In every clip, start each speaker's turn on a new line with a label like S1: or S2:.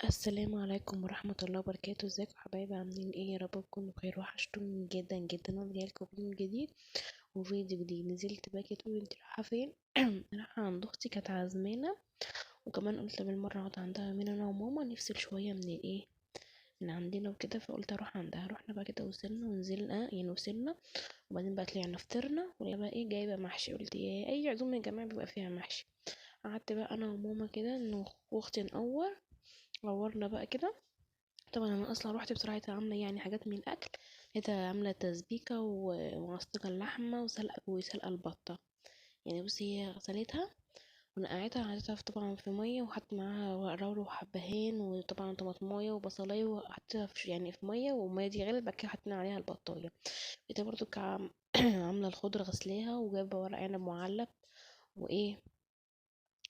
S1: السلام عليكم ورحمة الله وبركاته. ازيكم يا حبايبي؟ عاملين ايه؟ يا رب تكونوا بخير. وحشتوني جدا جدا. انا جايلكم فيديو جديد وفيديو جديد. نزلت بقى تقولي انت رايحة فين؟ رايحة عند اختي، كانت عازمانة، وكمان قلت بالمرة اقعد عندها من انا وماما نفصل شوية من الايه، من عندنا وكده. فقلت اروح عندها. رحنا بقى كده، وصلنا ونزلنا يعني وصلنا، وبعدين بقى طلعنا فطرنا، وهي بقى ايه جايبة محشي. قلت ايه، اي عزومة يا جماعة بيبقى فيها محشي. قعدت بقى انا وماما كده واختي نورنا بقى كده. طبعا انا اصلا روحت بسرعه عامله يعني حاجات من الاكل. لقيت عامله تسبيكه ومعصجه اللحمه وسلقه البطه. يعني بصي، هي غسلتها ونقعتها، حطيتها طبعا في ميه، وحط معاها رورو وحبهان وطبعا طماطمايه وبصلايه، وحطيتها في يعني في ميه، والميه دي غلت. بعد كده حطينا عليها البطايه. لقيتها برضو عامله الخضره غسلاها، وجايبه ورق عنب معلب وايه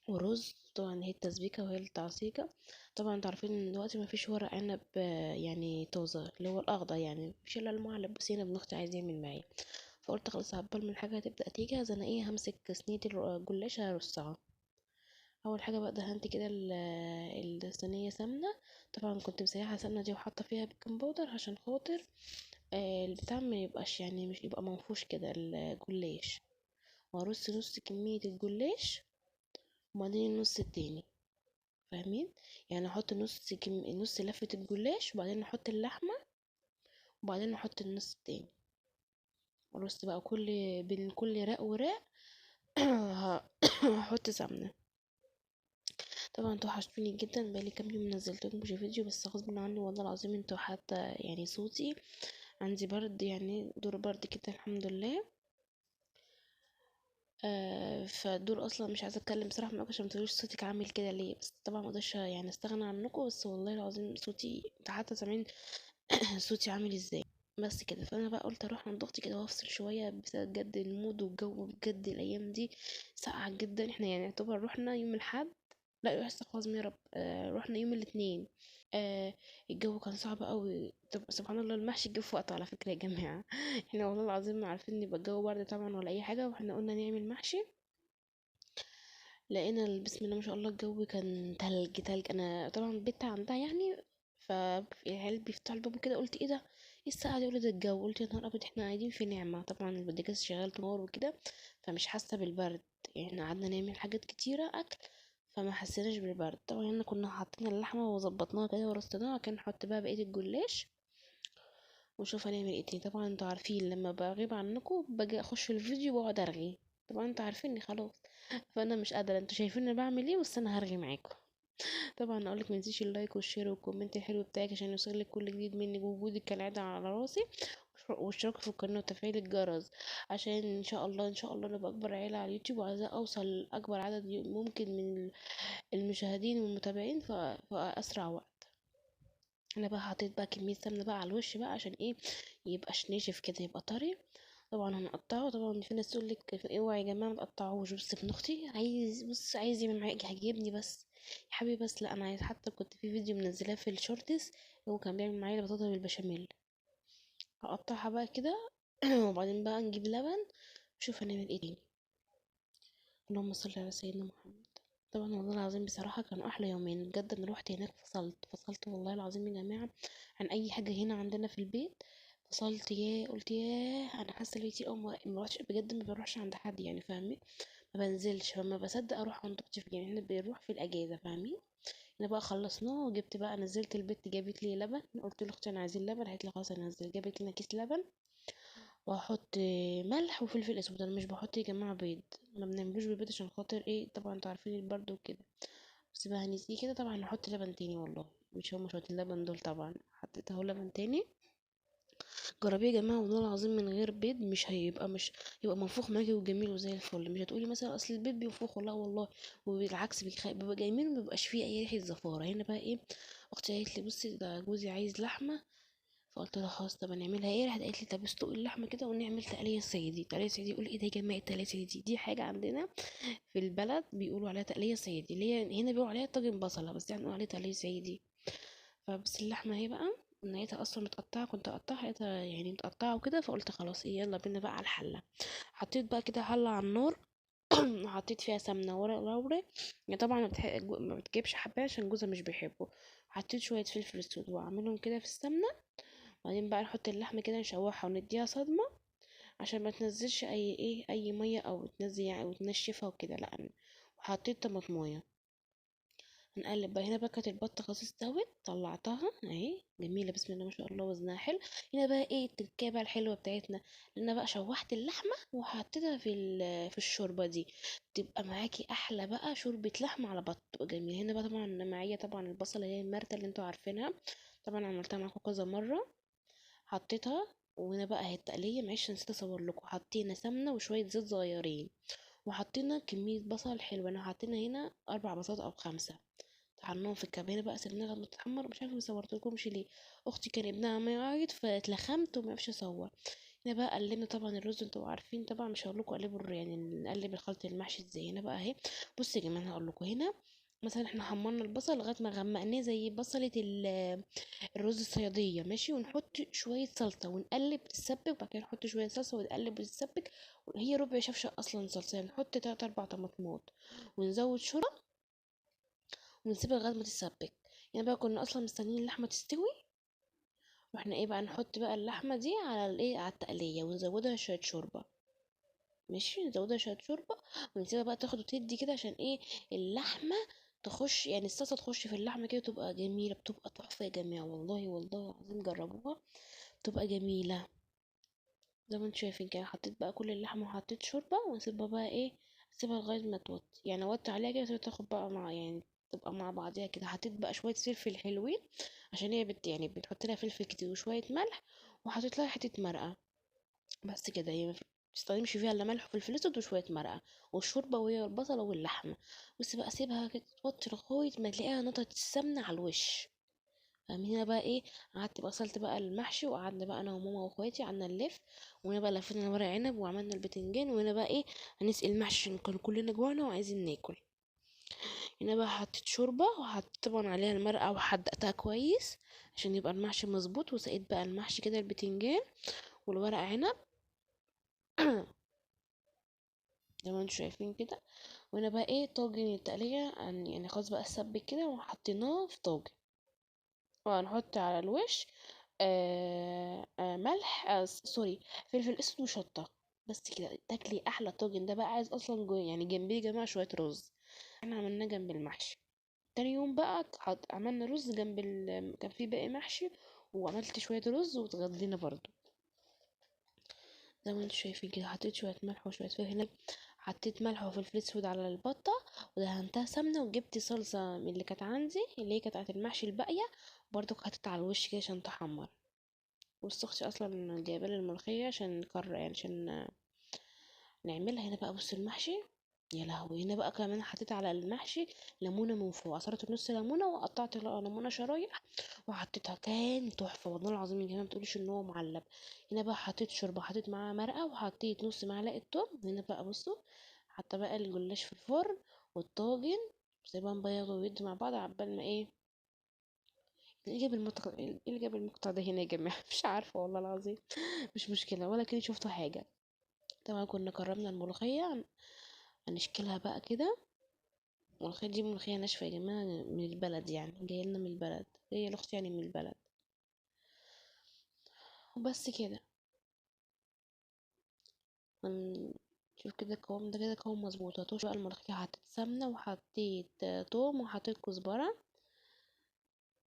S1: ورز. طبعا هي التسبيكة وهي التعصيجة. طبعا انتوا عارفين ان دلوقتي مفيش ورق عنب يعني طازة، اللي هو الأخضر يعني، مفيش الا المعلب بس. هنا ابن اختي عايز يعمل معايا، فقلت خلاص عبال من حاجة هتبدأ تيجي، انا ايه همسك صينية الجلاش هرصها. أول حاجة بقى دهنت كده الصينية سمنة. طبعا كنت مسيحة السمنة دي وحاطة فيها بيكنج باودر عشان خاطر البتاع ما يبقاش يعني مش يبقى منفوش كده الجلاش. وارص نص كمية الجلاش، وبعدين النص التاني، فاهمين؟ يعني احط نص لفة الجلاش، وبعدين احط اللحمة، وبعدين احط النص التاني، ورص بقى بين كل رق ورق. هحط سمنة. طبعا انتوا وحشتوني جدا، بقالي كام يوم منزلتلكمش فيديو، بس غصب عني والله العظيم. انتوا حتى يعني صوتي، عندي برد يعني دور برد كده الحمد لله. فدول اصلا مش عايزه اتكلم بصراحه معاكم عشان متقولوش صوتك عامل كده ليه، بس طبعا مقدرش يعني استغنى عنكم. بس والله العظيم صوتي، انتوا حتى سامعين صوتي عامل ازاي. بس كده، فانا بقى قلت اروح عند اختي كده وافصل شويه، بسبب بجد المود والجو بجد الايام دي ساقعه جدا. احنا يعني يعتبر رحنا يوم الاحد، لا لسه خلاص يا رب، رحنا يوم الاثنين. الجو كان صعب قوي. طب سبحان الله، المحشي جه في وقته على فكره يا جماعه. احنا والله العظيم ما عارفين يبقى الجو برد طبعا ولا اي حاجه، واحنا قلنا نعمل محشي. لقينا بسم الله ما شاء الله الجو كان تلج تلج. انا طبعا البت عندها يعني، فالعيال بيفتحوا الباب كده، قلت ايه ده، ايه الساعه دي؟ قلت ده الجو. قلت يا نهار ابيض، احنا قاعدين في نعمه. طبعا البوتاجاز شغال نار وكده، فمش حاسه بالبرد. يعني احنا قعدنا نعمل حاجات كتيره اكل، فما حسيناش بالبرد. طبعا احنا كنا حاطين اللحمه وظبطناها كده ورصيناها، كان نحط بقى بقيه الجلاش ونشوف هنعمل ايه تاني. طبعا انتوا عارفين لما بغيب عنكم باجي اخش الفيديو واقعد ارغي. طبعا انتوا عارفيني خلاص، فانا مش قادره. انتوا شايفين انا بعمل ايه، بس انا هرغي معاكم. طبعا اقولك ما تنسيش اللايك والشير والكومنت الحلو بتاعك عشان يوصلك كل جديد مني، وجودك كالعاده على راسي. واشتراك في القناه وتفعيل الجرس، عشان ان شاء الله ان شاء الله نبقى اكبر عيله على اليوتيوب، وعايزه اوصل لاكبر عدد ممكن من المشاهدين والمتابعين في اسرع وقت. انا بقى حطيت بقى كميه سمنه بقى على الوش بقى، عشان ايه؟ يبقاش ناشف كده، يبقى طري. طبعا هنقطعه. طبعا في ناس تقول لك اوعي يا جماعه ما تقطعوش، بس ابن اختي عايز، بص عايز يعمل معايا هيجيبني بس. يا حبيبي بس لا، انا عايز. حتى كنت في فيديو منزلاه في الشورتس، هو كان بيعمل معايا البطاطا بالبشاميل. هقطعها بقى كده. وبعدين بقى نجيب لبن، نشوف هنعمل ايه تاني. اللهم صل على سيدنا محمد. طبعا والله العظيم بصراحة كانوا أحلى يومين بجد. أنا روحت هناك فصلت والله العظيم يا جماعة عن أي حاجة هنا عندنا في البيت. فصلت، قلت أنا حاسة إن كتير أوي ما بروحش بجد، ما بروحش عند حد يعني، فاهمين؟ ما بنزلش، فما بصدق أروح عند أختي يعني احنا بنروح في الأجازة، فاهمين؟ انا بقى خلصناه، وجبت بقى نزلت البيت، جابت لي لبن. قلت لاختي انا عايزين لبن، قالت لي خلاص انزل. جابت لنا كيس لبن، واحط ملح وفلفل اسود. انا مش بحط يا جماعه بيض، ما بنعملوش بالبيض عشان خاطر ايه، طبعا انتوا عارفين البرد وكده. بس بقى هنسيه كده. طبعا هحط لبن تاني والله، مش هم شويه اللبن دول. طبعا حطيت اهو لبن تاني. جربيه يا جماعه والله العظيم، من غير بيض مش هيبقى، مش يبقى منفوخ معاكي وجميل وزي الفل. مش هتقولي مثلا اصل البيض بينفخه، لا والله، وبالعكس بيبقى جميل، ومبيبقاش فيه اي ريحه زفاره. هنا بقى ايه، اختي قالت لي بصي ده جوزي عايز لحمه، فقلت لها خلاص طب نعملها ايه. راحت قالت لي طب اسلقي اللحمه كده ونعمل تقليه صيدي. تقليه صيدي، يقول ايه ده يا جماعه التقليه صيدي دي حاجه عندنا في البلد بيقولوا عليها تقليه صيدي، اللي هي هنا بيقولوا عليها طاجن بصله، بس يعني بنقول عليها تقليه صيدي. فبس اللحمه اهي بقى، لقيتها اصلا متقطعه، كنت اقطعها لقيتها يعني متقطعه وكده، فقلت خلاص ايه يلا بينا بقى على الحله. حطيت بقى كده حله على النار. وحطيت فيها سمنة ورق لوري. يعني طبعا ما بتجيبش حباية عشان جوزها مش بيحبه. حطيت شوية فلفل اسود واعملهم كده في السمنة. بعدين بقى نحط اللحمة كده نشوحها ونديها صدمة عشان ما تنزلش اي مية او تنزل يعني او تنشفها وكده، لا. وحطيت طماطمايه. هنقلب بقى. هنا بقى كانت البطة خلاص استوت، طلعتها اهي جميلة بسم الله ما شاء الله، وزنها حلو. هنا بقى التركيبة بقى الحلوة بتاعتنا، لان أنا بقى شوحت اللحمة وحطيتها في الشوربة دي. تبقى معاكي احلى بقى شوربة لحمة على بط، تبقى جميلة. هنا بقى طبعا معايا طبعا البصلة اللي هي المرتة اللي انتوا عارفينها، طبعا عملتها معاكم كذا مرة. حطيتها. وهنا بقى هي التقلية، معلش نسيت اصور لكم، حطينا سمنة وشوية زيت صغيرين، وحطينا كمية بصل حلوة. انا حطينا هنا 4 بصلات او 5. طحناهم في الكبانة بقى، سيبناها لما تتحمر. مش عارفة مصورتلكمش ليه، اختي كان ابنها عمال يعيط فاتلخمت ومعرفش اصور. هنا بقى قلبنا طبعا الرز، انتوا عارفين طبعا، مش هقولكوا قلبوا يعني نقلب الخلط المحشي ازاي. هنا بقى اهي، بصوا يا جماعه هقولكوا. هنا مثلا احنا حمرنا البصل لغايه ما غمقناه زي بصله الرز الصياديه، ماشي. ونحط شويه صلصه ونقلب تتسبك، وبعد كده نحط شويه صلصه ونقلب وتتسبك. هي ربع شفشه اصلا صلصه، يعني نحط 3 4 طماطمات ونزود شوربه ونسيبها لغايه ما تتسبك. يعني بقى كنا اصلا مستنيين اللحمه تستوي، واحنا بقى نحط بقى اللحمه دي على على التقليه ونزودها شويه شوربه. ماشي، نزودها شويه شوربه ونسيبها بقى تاخد وتدي كده عشان اللحمه تخش، يعني الصلصه تخش في اللحمه كده، تبقى جميله، بتبقى تحفه يا جماعه، والله والله العظيم جربوها، بتبقى جميله. زي ما انتم شايفين كده، حطيت بقى كل اللحمه وحطيت شوربه ونسيبها بقى اسيبها لغايه ما توطي، يعني اوطي عليها كده واسيبها تاخد بقى مع يعني تبقى مع بعضيها كده. حطيت بقى شويه فلفل حلوين عشان هي يعني بتحط لها فلفل كتير وشويه ملح، وحطيت لها حته مرقه. بس كده، هي ما تستخدمش فيها الا ملح وفلفل اسود وشويه مرقه والشوربه وهي البصله واللحمه. بس بقى سيبها كده توطي لغايه ما تلاقيها نطت السمنه على الوش. فاهمين؟ هنا بقى قعدت بصلت بقى المحشي، وقعدنا بقى انا وماما واخواتي قعدنا نلف. وهنا بقى لفينا ورق عنب وعملنا البتنجان. وهنا بقى هنسقي المحشي عشان كان كلنا جوعنا وعايزين ناكل. هنا بقى حطيت شوربه وحطيت طبعا عليها المرقه وحدقتها كويس عشان يبقى المحشي مظبوط. وسقيت بقى المحشي كده البتنجان والورق عنب زي ما انتوا شايفين كده. وهنا بقى طاجن التقلية، يعني خلاص بقى اتسبك كده وحطيناه في طاجن. وهنحط على الوش ملح، سوري، فلفل اسود وشطة. بس كده تاكلي احلى طاجن. ده بقى عايز اصلا يعني جنبيه يا جماعة شوية رز. احنا عملناه جنب المحشي. تاني يوم بقى عملنا رز جنب كان في باقي محشي، وعملت شوية رز واتغدينا برضو. زي ما انتوا شايفين كده، حطيت شوية ملح وشوية فلفل. حطيت ملح وفلفل اسود على البطة ودهنتها سمنة، وجبت صلصة من اللي كانت عندي اللي هي كانت بتاعت المحشي الباقية، برضو حطيتها على الوش كده عشان تحمر. بص اختي اصلا جايبالي الملوخية عشان يعني عشان نعملها. هنا بقى بص المحشي، يا لهوي. هنا بقى كمان حطيت على المحشي ليمونة من فوق، عصرت نص ليمونة وقطعت ليمونة شرايح وحطيتها، كان تحفة والله العظيم يا جماعة، متقوليش ان هو معلب. هنا بقى حطيت شوربة، حطيت معاها مرقة، وحطيت نص معلقة توم. هنا بقى بصوا، حتى بقى الجلاش في الفرن والطاجن سيبهم بقى ياخدوا ويدوا مع بعض عبال ما ايه اللي جاب المقطع ده هنا يا جماعة مش عارفة والله العظيم مش مشكلة ولا كده شفتوا حاجة. طبعا كنا قربنا الملوخية، هنشكلها بقى كده. الملوخية دي ملوخية ناشفة يا جماعة من البلد، يعني جاية لنا من البلد، جاية لأختي يعني من البلد. وبس كده. شوف كده القوام ده، كده قوام مظبوط. هتوش بقى الملوخية، حطيت سمنة وحطيت توم وحطيت كزبرة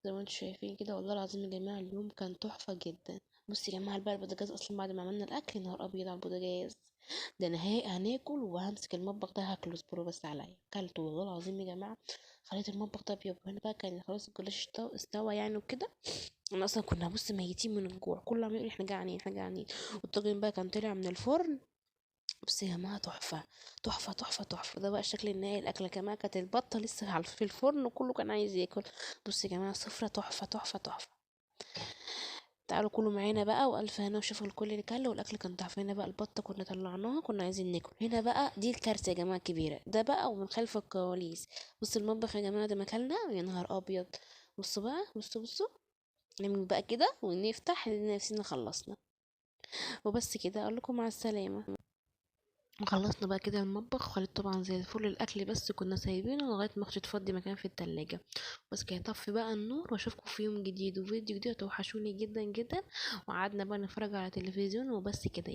S1: زي ما انتوا شايفين كده. والله العظيم يا جماعة اليوم كان تحفة جدا. بصي يا جماعة بقى البوتاجاز أصلا بعد ما عملنا الأكل، نهار أبيض على البوتاجاز ده. أنا هناكل وهمسك المطبخ ده هاكله، اصبروا بس عليا. كلته والله العظيم يا جماعة، خليت المطبخ ده أبيض. هنا بقى كان خلاص الجلاش استوى يعني وكده. انا اصلا كنا بص ميتين من الجوع، كل عم يقول احنا جعانين احنا جعانين. والطاجن بقى كان طلع من الفرن، بص يا جماعه تحفه تحفه تحفه تحفه. ده بقى الشكل النهائي. الاكله كمان كانت البطه لسه في الفرن وكله كان عايز ياكل. بص يا جماعه سفره تحفه تحفه تحفه. تعالوا كلوا معانا بقى، والف هنا وشوفوا الكل اللي كل. والاكل كان تحفه. هنا بقى البطه كنا طلعناها كنا عايزين ناكل. هنا بقى دي الكارثه يا جماعه كبيره، ده بقى ومن خلف الكواليس. بص المطبخ يا جماعه ده مكلنا يا نهار ابيض. بصوا بقى بصوا بصوا، نعمل بقى كده ونفتح نفسنا خلصنا. وبس كده اقول لكم مع السلامة. وخلصنا بقى كده المطبخ، وخليت طبعا زي الفل الاكل، بس كنا سايبينه لغايه ما اختي تفضي مكان في التلاجة. بس كده طفي بقى النور، واشوفكم في يوم جديد وفيديو جديد، توحشوني جدا جدا. وقعدنا بقى نتفرج على تلفزيون وبس كده.